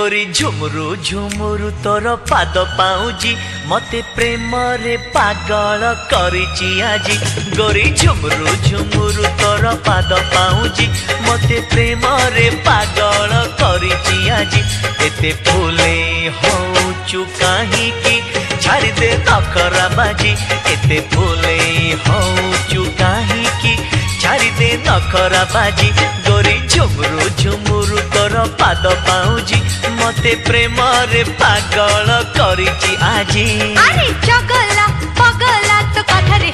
गोरी झुमुरु झुमुरु तोर पाद पाउजी मते प्रेम रे पागल करिची आजी गोरी झुमुरु झुमुरु तोर पाद पाउजी मते प्रेम रे पागल करिची आजी एते फूले होचु काहे की छाड़ी दे नखरा बाजी एते फूले होचु काहे की छाड़ी दे नखरा बाजी गोरी झुमुरु झुमुरु तोर पाद पाउजी मते प्रेम रे पागल करिची आजी अरे चगला पगला तो कथा रे